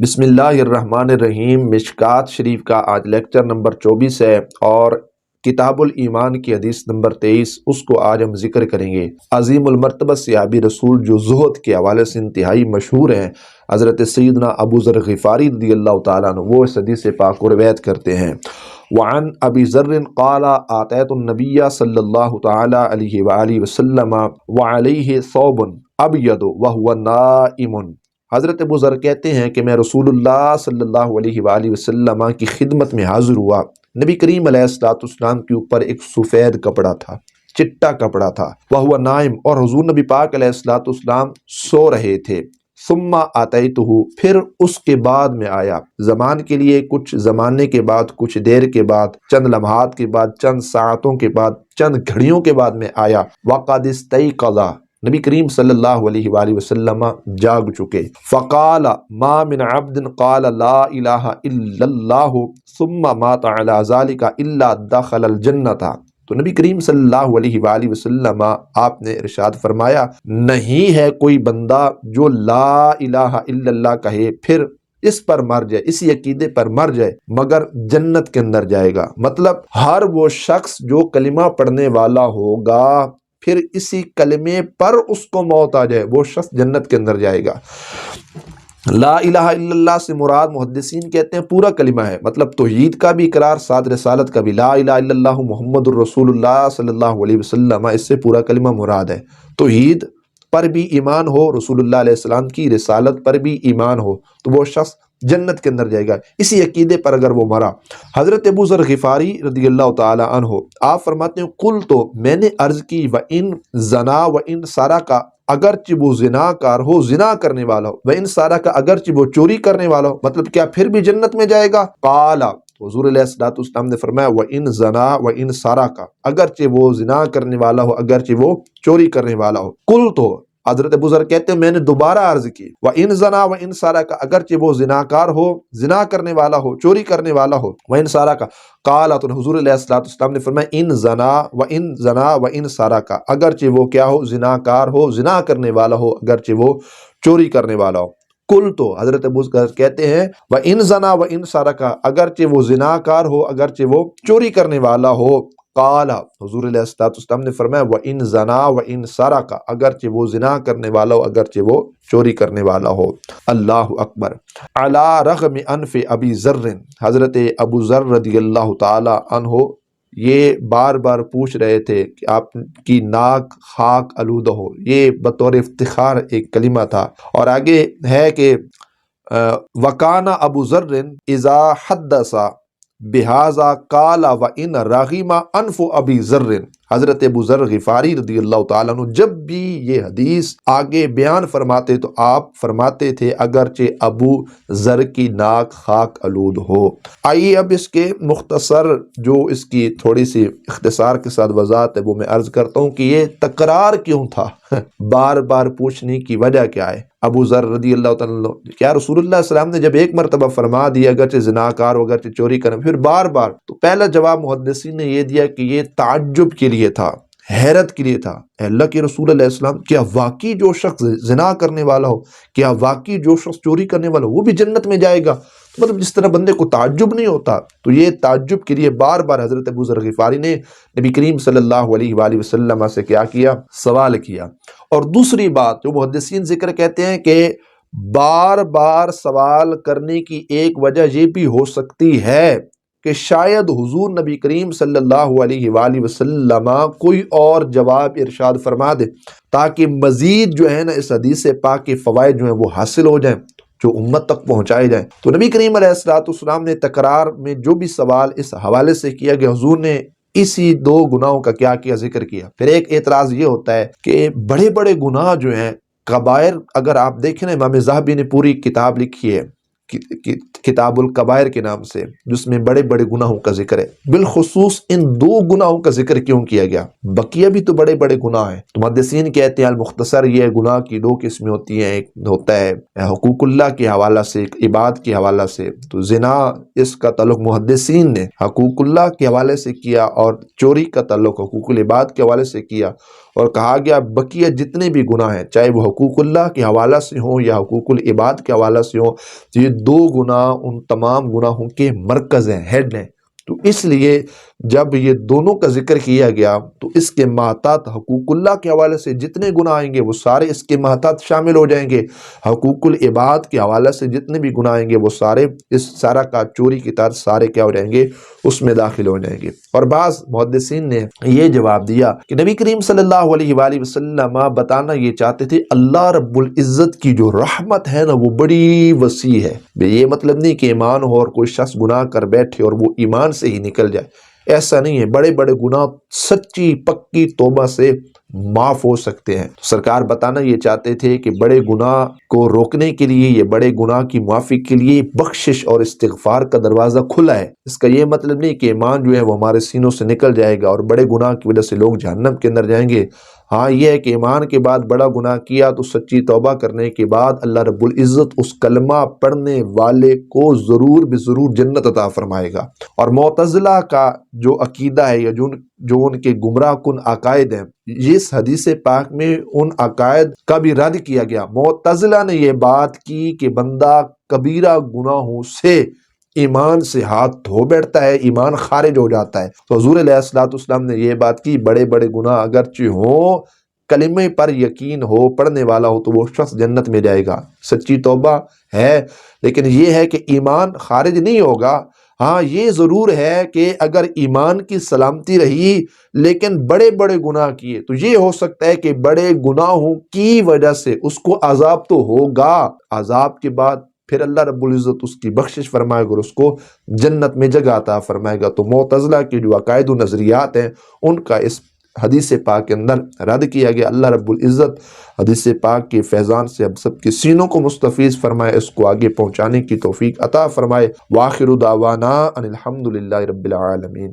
بسم اللہ الرحمن الرحیم۔ مشکات شریف کا آج لیکچر نمبر 24 ہے اور کتاب الایمان کی حدیث نمبر 23 اس کو آج ہم ذکر کریں گے۔ عظیم المرتبہ صحابی رسول جو زہد کے حوالے سے انتہائی مشہور ہیں، حضرت سیدنا ابو ذر غفاری رضی اللہ تعالیٰ عنہ، وہ اس حدیث پاک کو روایت کرتے ہیں۔ وعن ابی ذر قال آتیت النبی صلی اللہ تعالیٰ علیہ وآلہ وسلم وعلیہ ثوب ابید وہو نائم۔ حضرت ابو ذر کہتے ہیں کہ میں رسول اللہ صلی اللہ علیہ وآلہ وسلم کی خدمت میں حاضر ہوا۔ نبی کریم علیہ السلام کے اوپر ایک سفید کپڑا تھا، چٹا کپڑا تھا، وہو نائم، اور حضور نبی پاک علیہ السلام سو رہے تھے۔ ثم آتیتہ، پھر اس کے بعد میں آیا، زمان کے لیے کچھ زمانے کے بعد، کچھ دیر کے بعد، چند لمحات کے بعد، چند ساعتوں کے بعد، چند گھڑیوں کے بعد میں آیا۔ وقد استيقظ، نبی کریم صلی اللہ علیہ وآلہ وسلم جاگ چکے۔ فقال ما من عبد قال لا الہ الا اللہ ثم مات علی ذلک الا دخل الجنۃ۔ تو نبی کریم صلی اللہ علیہ وآلہ وسلم آپ نے ارشاد فرمایا، نہیں ہے کوئی بندہ جو لا الہ الا اللہ کہے پھر اس پر مر جائے، اسی عقیدے پر مر جائے، مگر جنت کے اندر جائے گا۔ مطلب ہر وہ شخص جو کلمہ پڑھنے والا ہوگا، پھر اسی کلمے پر اس کو موت آ جائے، وہ شخص جنت کے اندر جائے گا۔ لا الہ الا اللہ سے مراد محدثین کہتے ہیں پورا کلمہ ہے، مطلب توحید کا بھی اقرار، ساتھ رسالت کا بھی، لا الہ الا اللہ محمد الرسول اللہ صلی اللہ علیہ وسلم، اس سے پورا کلمہ مراد ہے۔ توحید پر بھی ایمان ہو، رسول اللہ علیہ السلام کی رسالت پر بھی ایمان ہو، تو وہ شخص جنت کے اندر جائے گا، اسی عقیدے پر اگر وہ مرا۔ حضرت ابو ذر غفاری رضی اللہ تعالی عنہ آپ فرماتے ہیں، قل تو میں نے عرض کی، وَإِن زنا وَإِن سرق، اگرچہ وہ زنا کار ہو، زنا کرنے والا ہو، وَإِن سرق، اگرچہ وہ چوری کرنے والا ہو، مطلب کیا پھر بھی جنت میں جائے گا؟ قال، حضور علیہ السلام نے فرمایا، وَإِن زنا وَإِن سرق، اگرچہ وہ زنا کرنے والا ہو، اگرچہ وہ چوری کرنے والا ہو۔ قل تو، حضرت ابو ذر کہتے ہیں میں نے دوبارہ عرض کی، وَإِن زنا وَإِن سرق، اگرچہ وہ زناکار ہو، زنا کرنے والا ہو، چوری کرنے والا ہو، وَإِن سرق، قال، تو حضور علیہ السلام نے فرمایا، ان زنا وَإِن سرق، اگرچہ وہ کیا ہو، زناکار ہو، زنا کرنے والا ہو، اگرچہ وہ چوری کرنے والا ہو۔ کل تو حضرت ابو ذر کہتے ہیں، وَإِن زنا وَإِن سرق، اگرچہ وہ زناکار ہو، اگرچہ وہ چوری کرنے والا ہو۔ قال، حضور علیہ السلام نے فرمایا، وَإِن زنا وَإِن سرق، اگرچہ وہ زنا کرنے والا ہو، اگرچہ وہ چوری کرنے والا ہو۔ اللہ اکبر۔ علی رغم انف ابی ذر، حضرت ابو ذر رضی اللہ تعالی عنہ یہ بار بار پوچھ رہے تھے کہ آپ کی ناک خاک آلودہ ہو، یہ بطور افتخار ایک کلمہ تھا۔ اور آگے ہے کہ وَكَانَ ابو ذر اذا حدث بہذا قال وَإِن رغم انف ابی ذر، حضرت ابو ذر غفاری رضی اللہ تعالیٰ عنہ جب بھی یہ حدیث آگے بیان فرماتے تو آپ فرماتے تھے اگرچہ ابو ذر کی ناک خاک آلود ہو۔ آئیے اب اس کے مختصر جو اس کی تھوڑی سی اختصار کے ساتھ وضاحت ہے وہ میں عرض کرتا ہوں کہ یہ تکرار کیوں تھا، بار بار پوچھنے کی وجہ کیا ہے۔ ابو ذر رضی اللہ تعالیٰ، کیا رسول اللہ علیہ وسلم نے جب ایک مرتبہ فرما دیا اگرچہ زناکار ہو، اگرچہ چوری کریں، پھر بار بار، تو پہلا جواب محدثین نے یہ دیا کہ یہ تعجب کے لیے تھا، حیرت کے لیے تھا۔ اللہ کے رسول علیہ السلام، کیا واقعی جو شخص زنا کرنے والا ہو، کیا واقعی جو شخص چوری کرنے والا ہو وہ بھی جنت میں جائے گا؟ مطلب جس طرح بندے کو تعجب نہیں ہوتا، تو یہ تعجب کے لیے بار بار حضرت ابو ذر غفاری نے نبی کریم صلی اللہ علیہ وآلہ وسلم سے کیا کیا؟ سوال کیا۔ اور دوسری بات جو محدثین ذکر کہتے ہیں کہ بار بار سوال کرنے کی ایک وجہ یہ بھی ہو سکتی ہے کہ شاید حضور نبی کریم صلی اللہ علیہ وآلہ وسلم کوئی اور جواب ارشاد فرما دے تاکہ مزید جو ہے نا اس حدیث پاک کے فوائد جو ہیں وہ حاصل ہو جائیں، جو امت تک پہنچائے جائیں۔ تو نبی کریم علیہ السلام نے تکرار میں جو بھی سوال اس حوالے سے کیا کہ حضور نے اسی دو گناہوں کا کیا کیا؟ ذکر کیا۔ پھر ایک اعتراض یہ ہوتا ہے کہ بڑے بڑے گناہ جو ہیں، کبائر، اگر آپ دیکھیں نا امام ذہبی نے پوری کتاب لکھی ہے کتاب الکبائر کے نام سے، جس میں بڑے بڑے گناہوں کا ذکر ہے۔ بالخصوص ان دو گناہوں کا ذکر کیوں کیا گیا؟ بقیہ بھی تو بڑے بڑے گناہ ہیں۔ تو محدثین کہتے ہیں المختصر یہ گناہ کی دو قسمیں ہوتی ہیں، ایک ہوتا ہے حقوق اللہ کے حوالہ سے، ایک عباد کے حوالہ سے۔ تو زنا، اس کا تعلق محدثین نے حقوق اللہ کے حوالے سے کیا، اور چوری کا تعلق حقوق العباد کے حوالے سے کیا۔ اور کہا گیا بقیہ جتنے بھی گناہ ہیں چاہے وہ حقوق اللہ کے حوالہ سے ہوں یا حقوق العباد کے حوالہ سے ہوں، یہ دو گناہ ان تمام گناہوں کے مرکز ہیں، ہیڈ ہیں۔ تو اس لیے جب یہ دونوں کا ذکر کیا گیا تو اس کے محتاط حقوق اللہ کے حوالے سے جتنے گناہ آئیں گے وہ سارے اس کے محتاط شامل ہو جائیں گے، حقوق العباد کے حوالے سے جتنے بھی گناہ آئیں گے وہ سارے اس سارا کا چوری کی طرح سارے کیا ہو جائیں گے، اس میں داخل ہو جائیں گے۔ اور بعض محدثین نے یہ جواب دیا کہ نبی کریم صلی اللہ علیہ وآلہ وسلم بتانا یہ چاہتے تھے اللہ رب العزت کی جو رحمت ہے نا وہ بڑی وسیع ہے۔ یہ مطلب نہیں کہ ایمان ہو اور کوئی شخص گناہ کر بیٹھے اور وہ ایمان سے ہی نکل جائے، ایسا نہیں ہے۔ بڑے بڑے گناہ سچی پکی توبہ سے معاف ہو سکتے ہیں۔ سرکار بتانا یہ چاہتے تھے کہ بڑے گناہ کو روکنے کے لیے، یہ بڑے گناہ کی معافی کے لیے بخشش اور استغفار کا دروازہ کھلا ہے۔ اس کا یہ مطلب نہیں کہ ایمان جو ہے وہ ہمارے سینوں سے نکل جائے گا اور بڑے گناہ کی وجہ سے لوگ جہنم کے اندر جائیں گے۔ ہاں یہ ہے کہ ایمان کے بعد بڑا گناہ کیا تو سچی توبہ کرنے کے بعد اللہ رب العزت اس کلمہ پڑھنے والے کو ضرور بضرور جنت عطا فرمائے گا۔ اور معتزلہ کا جو عقیدہ ہے یا جو ان کے گمراہ کن عقائد ہیں، اس حدیث پاک میں ان عقائد کا بھی رد کیا گیا۔ معتزلہ نے یہ بات کی کہ بندہ کبیرہ گناہوں سے ایمان سے ہاتھ دھو بیٹھتا ہے، ایمان خارج ہو جاتا ہے۔ تو حضور علیہ السلام نے یہ بات کی بڑے بڑے گناہ اگرچہ ہوں، کلمے پر یقین ہو، پڑھنے والا ہو تو وہ شخص جنت میں جائے گا۔ سچی توبہ ہے، لیکن یہ ہے کہ ایمان خارج نہیں ہوگا۔ ہاں یہ ضرور ہے کہ اگر ایمان کی سلامتی رہی لیکن بڑے بڑے گناہ کیے تو یہ ہو سکتا ہے کہ بڑے گناہوں کی وجہ سے اس کو عذاب تو ہوگا، عذاب کے بعد پھر اللہ رب العزت اس کی بخشش فرمائے گا اور اس کو جنت میں جگہ عطا فرمائے گا۔ تو معتزلہ کے جو عقائد و نظریات ہیں ان کا اس حدیث پاک کے اندر رد کیا گیا۔ اللہ رب العزت حدیث پاک کے فیضان سے ہم سب کے سینوں کو مستفیض فرمائے، اس کو آگے پہنچانے کی توفیق عطا فرمائے۔ وآخر دعوانا ان الحمد للہ رب العالمین۔